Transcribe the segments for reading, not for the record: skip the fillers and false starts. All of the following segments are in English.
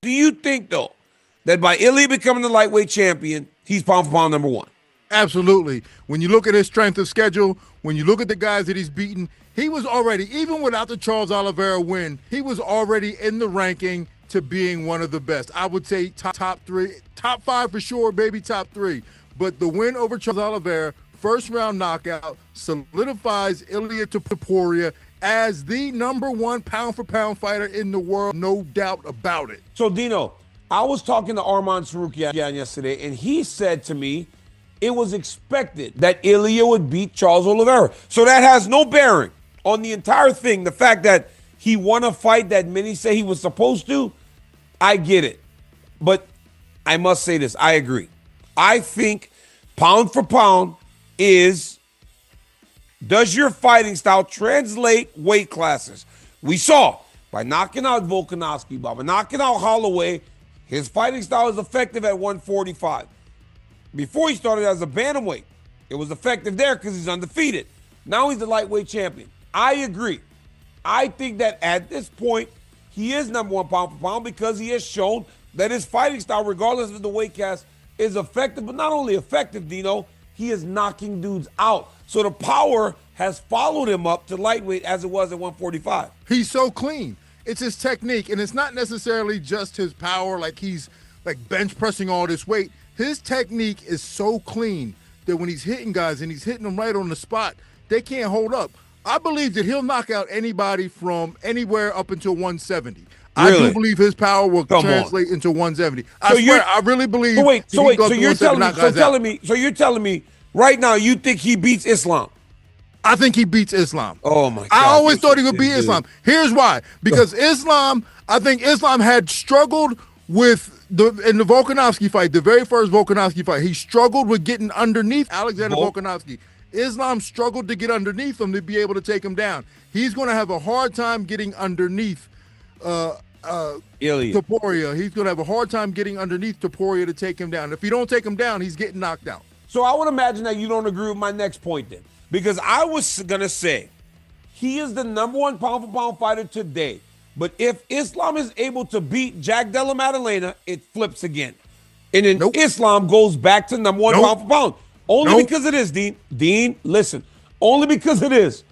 Do you think, though, that by Ilia becoming the lightweight champion, he's pound for pound number one? Absolutely. When you look at his strength of schedule, when you look at the guys that he's beaten, he was already, even without the Charles Oliveira win, he was already in the ranking to being one of the best. I would say top three, top five for sure, maybe top three. But the win over Charles Oliveira, first round knockout, solidifies Ilia Topuria as the number one pound for pound fighter in the world, no doubt about it. So, Dino, I was talking to Arman Sarukian yesterday, and he said to me it was expected that Ilia would beat Charles Oliveira. So that has no bearing on the entire thing. The fact that he won a fight that many say he was supposed to, I get it. But I must say this, I agree. I think pound for pound is, does your fighting style translate weight classes? We saw by knocking out Volkanovski, by knocking out Holloway, his fighting style is effective at 145. Before he started as a bantamweight, it was effective there because he's undefeated. Now he's the lightweight champion. I agree. I think that at this point, he is number one pound for pound because he has shown that his fighting style, regardless of the weight class, is effective. But not only effective, Dino, he is knocking dudes out. So the power has followed him up to lightweight as it was at 145. He's so clean. It's his technique, and it's not necessarily just his power, like he's like bench pressing all this weight. His technique is so clean that when he's hitting guys and he's hitting them right on the spot, they can't hold up. I believe that he'll knock out anybody from anywhere up until 170. Really? I do believe his power will translate into 170. I swear, I really believe. So you're telling me right now you think he beats Islam? I think he beats Islam. Oh my God! I always thought he would beat Islam. Here's why: because I think Islam had struggled with in the Volkanovski fight, the very first Volkanovski fight. He struggled with getting underneath Alexander Volkanovski. Islam struggled to get underneath him to be able to take him down. He's going to have a hard time getting underneath Topuria. He's going to have a hard time getting underneath Topuria to take him down. If he don't take him down, he's getting knocked out. So I would imagine that you don't agree with my next point then. Because I was going to say he is the number one pound for pound fighter today. But if Islam is able to beat Jack Della Maddalena, it flips again. And then Islam goes back to number one pound for pound. Only because it is, Dean. Dean, listen. Only because it is.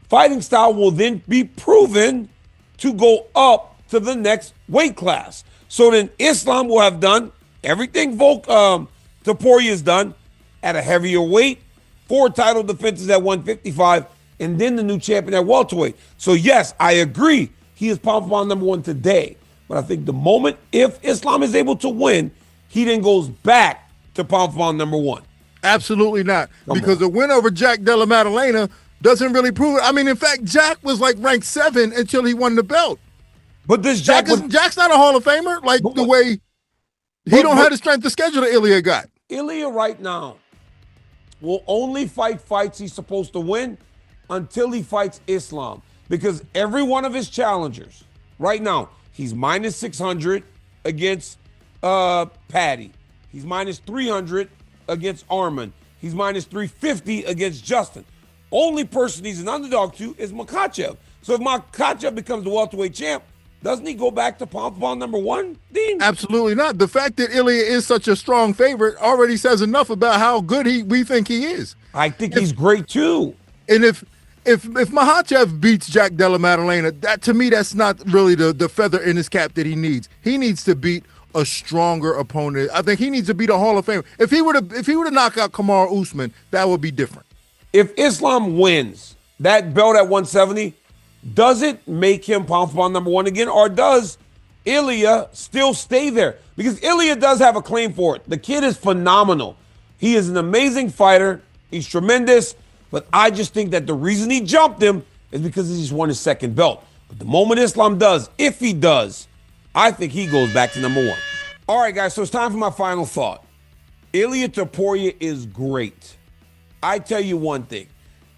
Fighting style will then be proven to go up to the next weight class. So then Islam will have done everything Topuria has done at a heavier weight, 4 title defenses at 155, and then the new champion at welterweight. So yes, I agree. He is pound for pound number one today. But I think the moment if Islam is able to win, he then goes back to pound for pound number one. Absolutely not. Because the win over Jack Della Maddalena doesn't really prove it. I mean, in fact, Jack was like ranked 7 until he won the belt. But this Jack's not a Hall of Famer, like the way he don't have the strength of schedule that Ilia got. Ilia right now will only fight fights he's supposed to win until he fights Islam. Because every one of his challengers, right now, he's minus 600 against Patty. He's minus 300 against Arman. He's minus 350 against Justin. Only person he's an underdog to is Makhachev. So if Makhachev becomes the welterweight champ, doesn't he go back to pound for pound number one, Dean? Absolutely not. The fact that Ilia is such a strong favorite already says enough about how good we think he is. I think he's great too. And if Makhachev beats Jack Della Maddalena, that to me that's not really the feather in his cap that he needs. He needs to beat a stronger opponent. I think he needs to beat a Hall of Famer. If he were to knock out Kamaru Usman, that would be different. If Islam wins that belt at 170, does it make him pound for pound number one again, or does Ilia still stay there? Because Ilia does have a claim for it. The kid is phenomenal. He is an amazing fighter. He's tremendous. But I just think that the reason he jumped him is because he just won his second belt. But the moment Islam does, if he does, I think he goes back to number one. All right, guys, so it's time for my final thought. Ilia Topuria is great. I tell you one thing.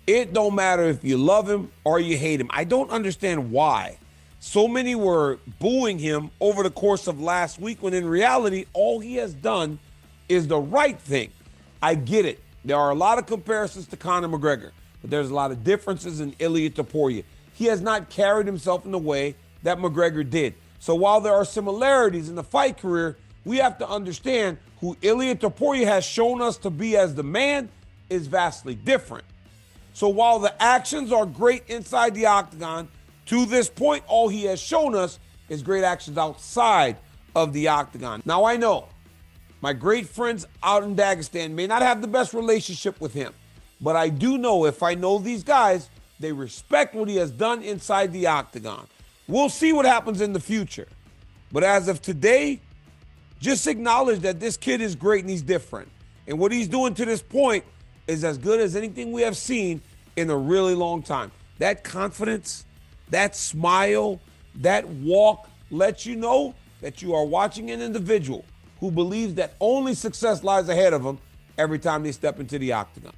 It don't matter if you love him or you hate him. I don't understand why so many were booing him over the course of last week when in reality, all he has done is the right thing. I get it. There are a lot of comparisons to Conor McGregor, but there's a lot of differences in Ilia Topuria. He has not carried himself in the way that McGregor did. So while there are similarities in the fight career, we have to understand who Ilia Topuria has shown us to be as the man is vastly different. So while the actions are great inside the octagon, to this point, all he has shown us is great actions outside of the octagon. Now I know my great friends out in Dagestan may not have the best relationship with him, but I do know if I know these guys, they respect what he has done inside the octagon. We'll see what happens in the future. But as of today, just acknowledge that this kid is great and he's different. And what he's doing to this point is as good as anything we have seen in a really long time. That confidence, that smile, that walk lets you know that you are watching an individual who believes that only success lies ahead of them every time they step into the octagon.